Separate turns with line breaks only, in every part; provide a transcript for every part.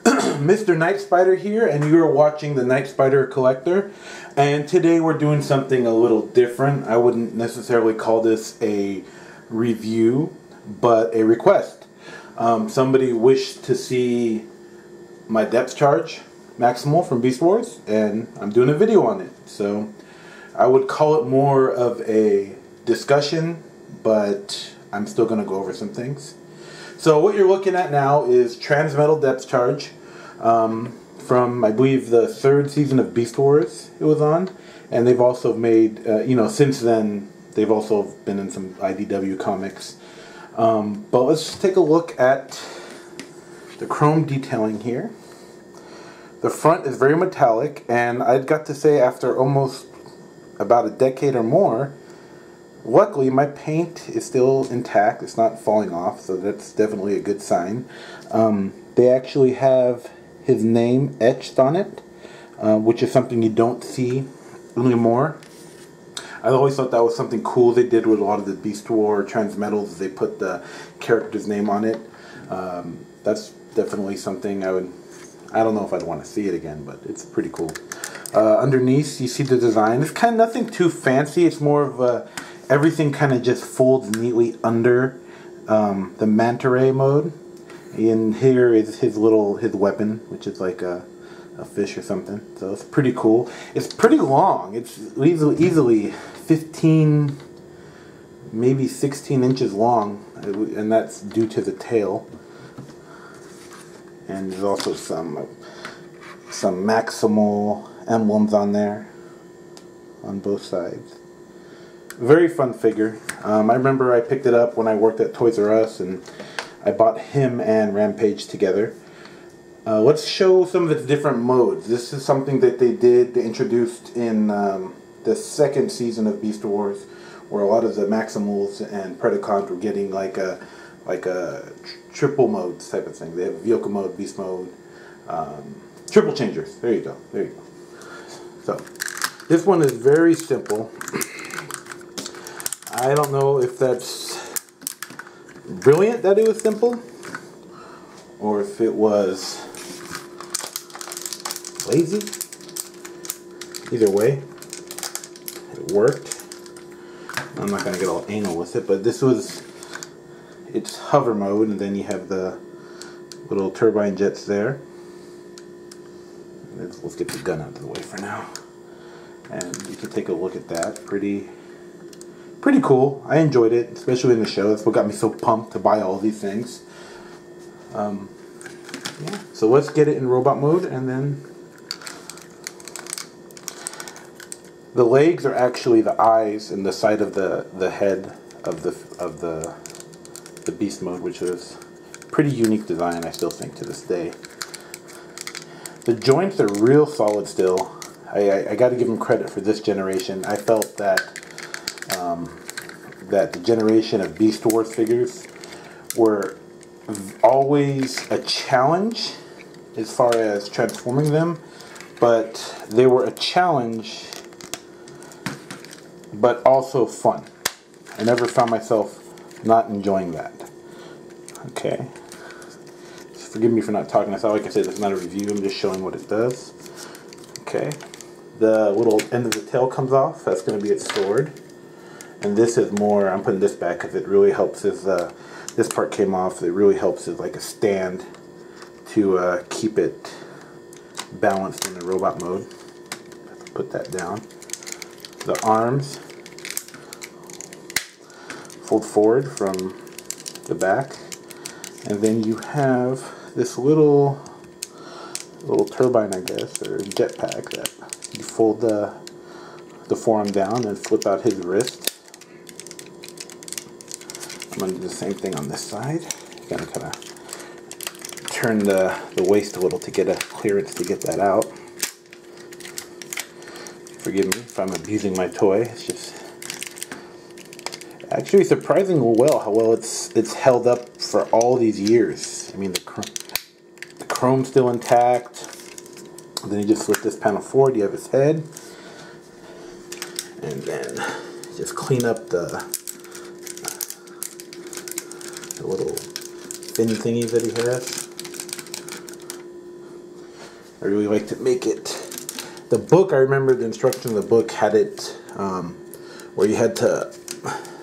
Mr. Night Spider here, and you're watching the Night Spider Collector. And today we're doing something a little different. I wouldn't necessarily call this a review, but a request. Somebody wished to see my Depthcharge Maximal from Beast Wars, and I'm doing a video on it. So I would call it more of a discussion, but I'm still going to go over some things. So what you're looking at now is Transmetal Depthcharge from, I believe, the 3rd season of Beast Wars it was on. And they've also made, since then, they've also been in some IDW comics. But let's take a look at the chrome detailing here. The front is very metallic, and I've got to say, after almost about a decade or more, luckily my paint is still intact. It's not falling off, so that's definitely a good sign. They actually have his name etched on it, which is something you don't see anymore. I always thought that was something cool they did with a lot of the Beast War Transmetals. They put the character's name on it. That's definitely something I don't know if I'd want to see it again, but it's pretty cool. Underneath, you see the design. It's kind of nothing too fancy. It's more of a, everything kind of just folds neatly under the manta ray mode. And here is his weapon, which is like a fish or something. So it's pretty cool. It's pretty long. It's easily 15, maybe 16 inches long, and that's due to the tail. And there's also some Maximal emblems on there on both sides. Very fun figure. I remember I picked it up when I worked at Toys R Us, and I bought him and Rampage together. Let's show some of its different modes. This is something that they introduced in the 2nd season of Beast Wars, where a lot of the Maximals and Predacons were getting like a triple modes type of thing. They have Vehicle mode, Beast mode, triple changers. There you go. There you go. So this one is very simple. I don't know if that's brilliant that it was simple, or if it was lazy. Either way, it worked. I'm not going to get all anal with it, but this was its hover mode, and then you have the little turbine jets there. Let's get the gun out of the way for now. And you can take a look at that. Pretty cool. I enjoyed it, especially in the show. That's what got me so pumped to buy all these things. Yeah. So let's get it in robot mode, and then the legs are actually the eyes and the side of the head of the Beast mode, which was pretty unique design, I still think, to this day. The joints are real solid still. I got to give them credit for this generation. I felt that that the generation of Beast Wars figures were always a challenge as far as transforming them, but they were a challenge but also fun. I never found myself not enjoying that. Okay. Forgive me for not talking. Like I said, it's not a review. I'm just showing what it does. Okay. The little end of the tail comes off. That's going to be its sword. And this is more, I'm putting this back because it really helps as, this part came off. It really helps as like a stand to keep it balanced in the robot mode. Put that down. The arms fold forward from the back, and then you have this little turbine, I guess, or jetpack that you fold the forearm down and flip out his wrist. I'm going to do the same thing on this side. You're going to kind of turn the waist a little to get a clearance to get that out. Forgive me if I'm abusing my toy. It's just actually surprisingly well how well it's held up for all these years. I mean, the chrome's still intact. And then you just flip this panel forward. You have his head, and then just clean up the little fin thingy that he has. I really like to make it. The book, I remember the instruction of the book had it where you had to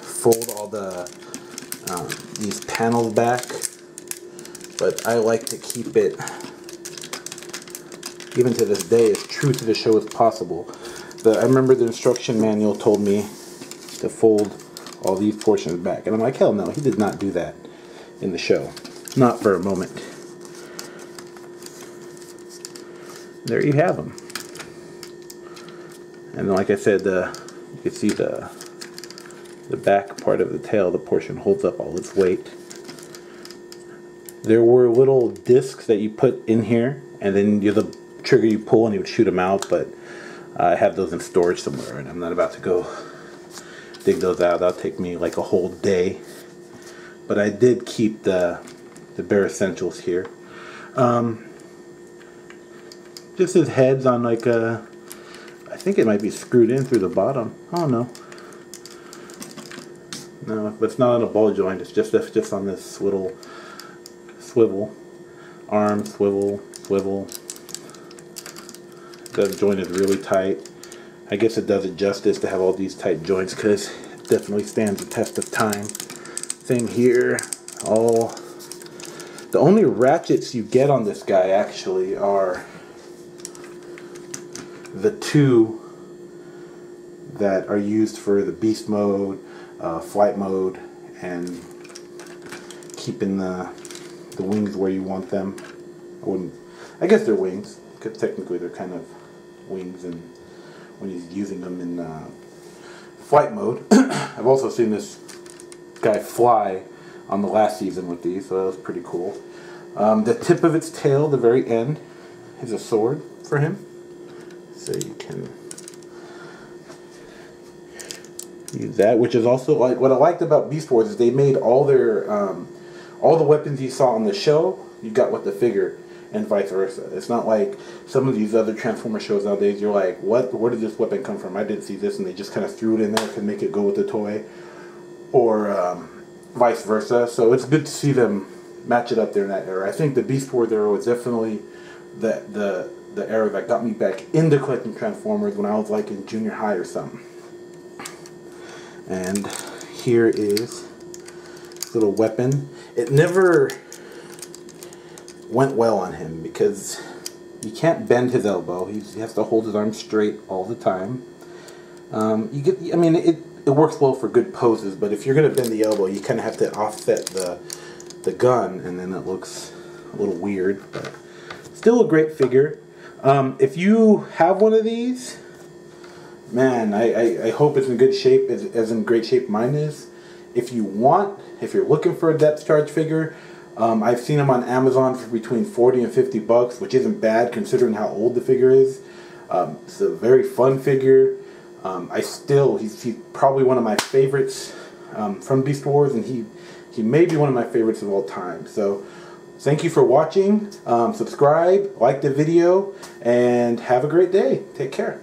fold all the these panels back, but I like to keep it, even to this day, as true to the show as possible. I remember the instruction manual told me to fold all these portions back, and I'm like, hell no, he did not do that in the show, not for a moment. There you have them. And like I said, you can see the back part of the tail, the portion holds up all its weight. There were little discs that you put in here, and then the trigger you pull and you would shoot them out, but I have those in storage somewhere, and I'm not about to go dig those out. That'll take me like a whole day. But I did keep the bare essentials here. Just his head's on like a, I think it might be screwed in through the bottom. I don't know. No, but it's not on a ball joint. It's just on this little swivel. Arm, swivel, swivel. The joint is really tight. I guess it does it justice to have all these tight joints, because it definitely stands the test of time. Same here. The only ratchets you get on this guy actually are the two that are used for the beast mode, flight mode, and keeping the wings where you want them. I guess they're wings, because technically they're kind of wings, and when he's using them in flight mode. I've also seen this guy fly on the last season with these, so that was pretty cool. The tip of its tail, the very end, is a sword for him. So you can use that, which is also like what I liked about Beast Wars is they made all their all the weapons you saw on the show you got with the figure, and vice versa. It's not like some of these other Transformer shows nowadays. You're like, what? Where did this weapon come from? I didn't see this, and they just kind of threw it in there to make it go with the toy, or vice versa. So it's good to see them match it up there in that era. I think the Beast Wars era was definitely the era that got me back into collecting Transformers when I was like in junior high or something. And here is this little weapon. It never went well on him because you can't bend his elbow. He has to hold his arm straight all the time. It works well for good poses, but if you're going to bend the elbow, you kind of have to offset the gun, and then it looks a little weird. But still a great figure. If you have one of these, man, I hope it's in good shape, as in great shape mine is. If you're looking for a Depthcharge figure, I've seen them on Amazon for between $40 and $50, which isn't bad considering how old the figure is. It's a very fun figure. He's probably one of my favorites from Beast Wars, and he may be one of my favorites of all time. So thank you for watching. Subscribe, like the video, and have a great day. Take care.